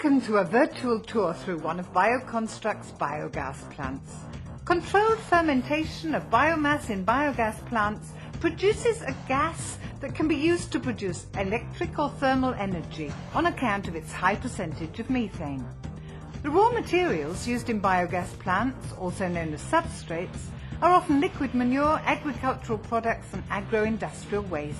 Welcome to a virtual tour through one of BioConstruct's biogas plants. Controlled fermentation of biomass in biogas plants produces a gas that can be used to produce electric or thermal energy on account of its high percentage of methane. The raw materials used in biogas plants, also known as substrates, are often liquid manure, agricultural products and agro-industrial waste.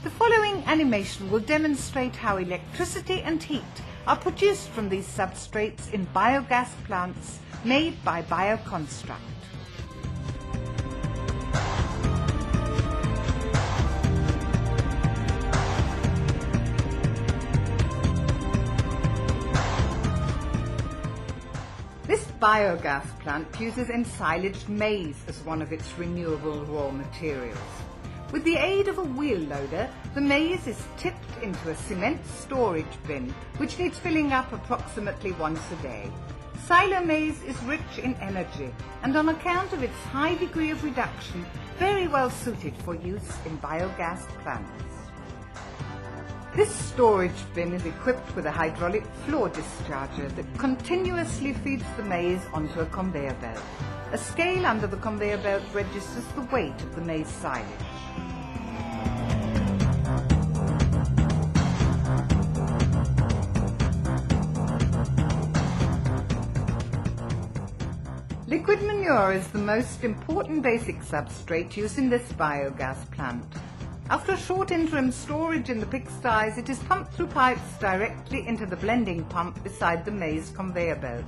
The following animation will demonstrate how electricity and heat are produced from these substrates in biogas plants made by BioConstruct. This biogas plant uses ensilaged maize as one of its renewable raw materials. With the aid of a wheel loader, the maize is tipped into a cement storage bin, which needs filling up approximately once a day. Silo maize is rich in energy and, on account of its high degree of reduction, very well suited for use in biogas plants. This storage bin is equipped with a hydraulic floor discharger that continuously feeds the maize onto a conveyor belt. A scale under the conveyor belt registers the weight of the maize silage. Liquid manure is the most important basic substrate used in this biogas plant. After a short interim storage in the pigsties, it is pumped through pipes directly into the blending pump beside the maize conveyor belt.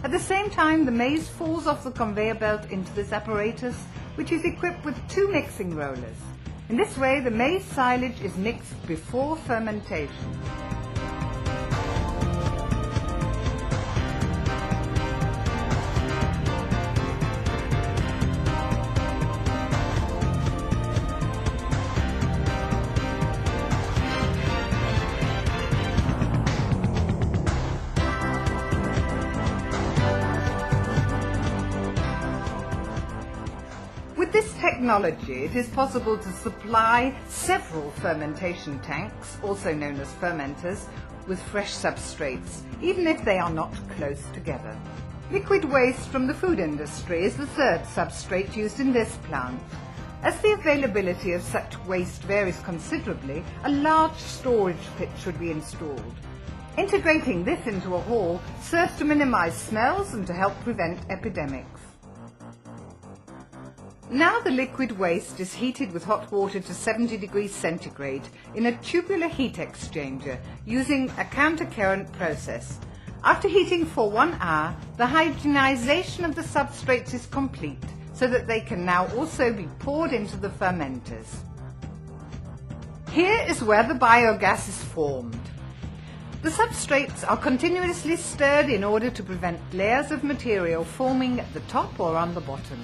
At the same time, the maize falls off the conveyor belt into this apparatus, which is equipped with 2 mixing rollers. In this way, the maize silage is mixed before fermentation. With this technology, it is possible to supply several fermentation tanks, also known as fermenters, with fresh substrates, even if they are not close together. Liquid waste from the food industry is the third substrate used in this plant. As the availability of such waste varies considerably, a large storage pit should be installed. Integrating this into a hall serves to minimize smells and to help prevent epidemics. Now the liquid waste is heated with hot water to 70 degrees centigrade in a tubular heat exchanger using a countercurrent process. After heating for 1 hour, the hydrogenization of the substrates is complete, so that they can now also be poured into the fermenters. Here is where the biogas is formed. The substrates are continuously stirred in order to prevent layers of material forming at the top or on the bottom.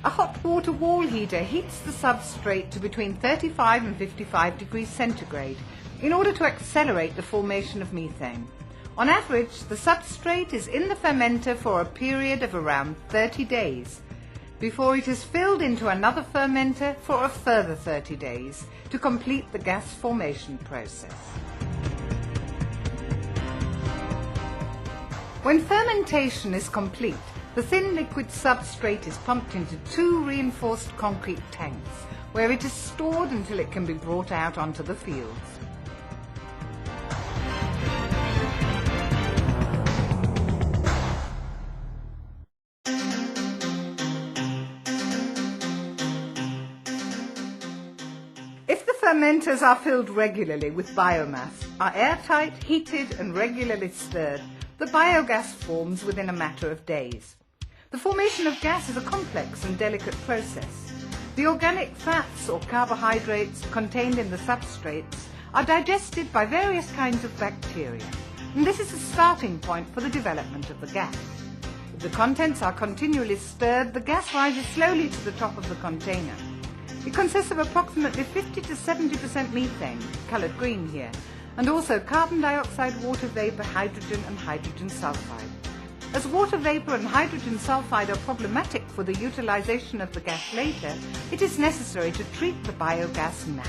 A hot water wall heater heats the substrate to between 35 and 55 degrees centigrade in order to accelerate the formation of methane. On average, the substrate is in the fermenter for a period of around 30 days, before it is filled into another fermenter for a further 30 days to complete the gas formation process. When fermentation is complete, the thin liquid substrate is pumped into 2 reinforced concrete tanks, where it is stored until it can be brought out onto the fields. If the fermenters are filled regularly with biomass, are airtight, heated and regularly stirred, the biogas forms within a matter of days. The formation of gas is a complex and delicate process. The organic fats or carbohydrates contained in the substrates are digested by various kinds of bacteria, and this is a starting point for the development of the gas. If the contents are continually stirred, the gas rises slowly to the top of the container. It consists of approximately 50 to 70% methane, coloured green here, and also carbon dioxide, water vapour, hydrogen and hydrogen sulfide. As water vapour and hydrogen sulfide are problematic for the utilisation of the gas later, it is necessary to treat the biogas now.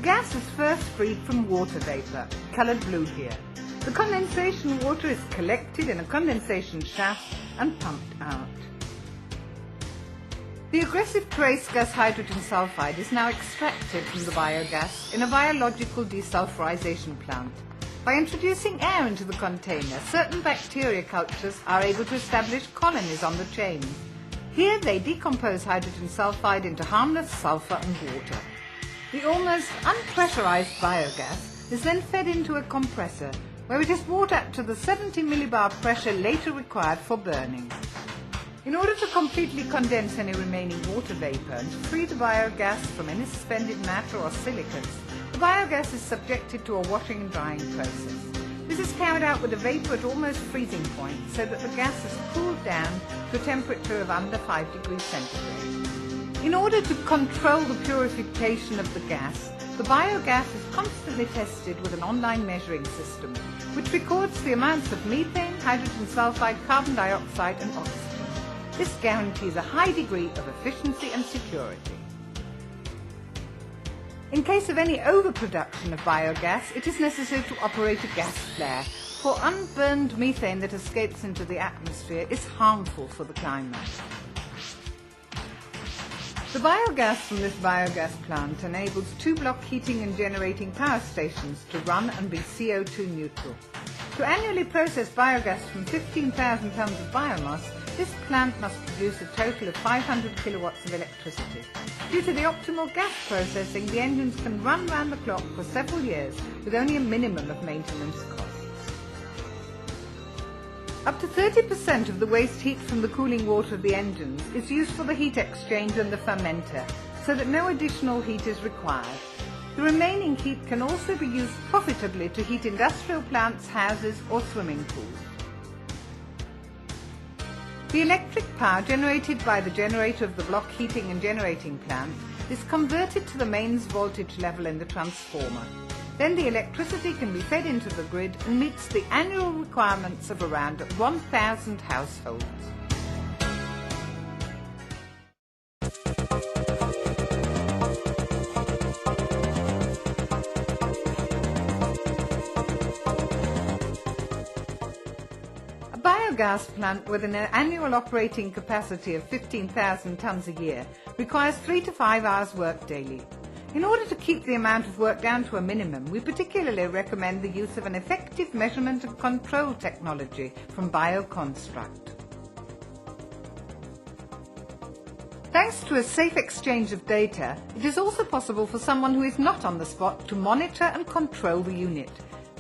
gas is first freed from water vapour, coloured blue here. The condensation water is collected in a condensation shaft and pumped out. The aggressive trace gas hydrogen sulfide is now extracted from the biogas in a biological desulfurization plant. By introducing air into the container, certain bacteria cultures are able to establish colonies on the chain. Here they decompose hydrogen sulfide into harmless sulfur and water. The almost unpressurized biogas is then fed into a compressor, where it is brought up to the 70 millibar pressure later required for burning. In order to completely condense any remaining water vapour and to free the biogas from any suspended matter or silicates, the biogas is subjected to a washing and drying process. This is carried out with the vapour at almost freezing point so that the gas is cooled down to a temperature of under 5 degrees centigrade. In order to control the purification of the gas, the biogas is constantly tested with an online measuring system, which records the amounts of methane, hydrogen sulfide, carbon dioxide and oxygen. This guarantees a high degree of efficiency and security. In case of any overproduction of biogas, it is necessary to operate a gas flare, for unburned methane that escapes into the atmosphere is harmful for the climate. The biogas from this biogas plant enables 2-block heating and generating power stations to run and be CO2 neutral. To annually process biogas from 15,000 tonnes of biomass, this plant must produce a total of 500 kilowatts of electricity. Due to the optimal gas processing, the engines can run round the clock for several years with only a minimum of maintenance costs. Up to 30% of the waste heat from the cooling water of the engines is used for the heat exchange and the fermenter, so that no additional heat is required. The remaining heat can also be used profitably to heat industrial plants, houses or swimming pools. The electric power generated by the generator of the block heating and generating plant is converted to the mains voltage level in the transformer. Then the electricity can be fed into the grid and meets the annual requirements of around 1,000 households. A biogas plant with an annual operating capacity of 15,000 tonnes a year requires 3 to 5 hours work daily. In order to keep the amount of work down to a minimum, we particularly recommend the use of an effective measurement and control technology from BioConstruct. Thanks to a safe exchange of data, it is also possible for someone who is not on the spot to monitor and control the unit.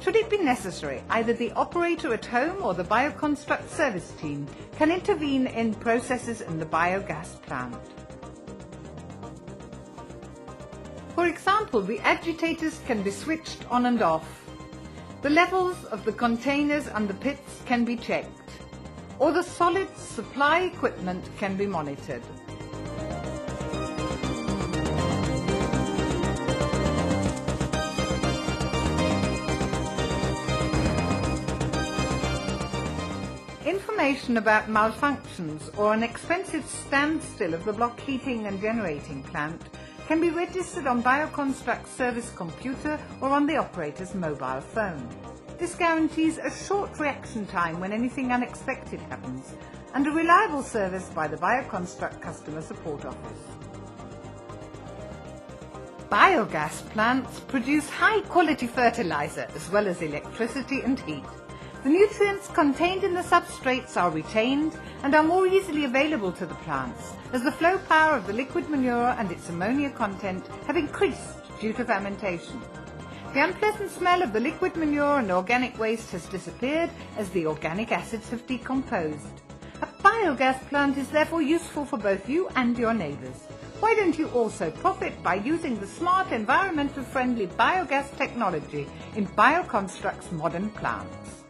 Should it be necessary, either the operator at home or the BioConstruct service team can intervene in processes in the biogas plant. For example, the agitators can be switched on and off. The levels of the containers and the pits can be checked, or the solid supply equipment can be monitored. Information about malfunctions or an expensive standstill of the block heating and generating plant can be registered on BioConstruct's service computer or on the operator's mobile phone. This guarantees a short reaction time when anything unexpected happens and a reliable service by the BioConstruct Customer Support Office. Biogas plants produce high-quality fertilizer as well as electricity and heat. The nutrients contained in the substrates are retained and are more easily available to the plants, as the flow power of the liquid manure and its ammonia content have increased due to fermentation. The unpleasant smell of the liquid manure and organic waste has disappeared as the organic acids have decomposed. A biogas plant is therefore useful for both you and your neighbours. Why don't you also profit by using the smart, environmental friendly biogas technology in BioConstruct's modern plants?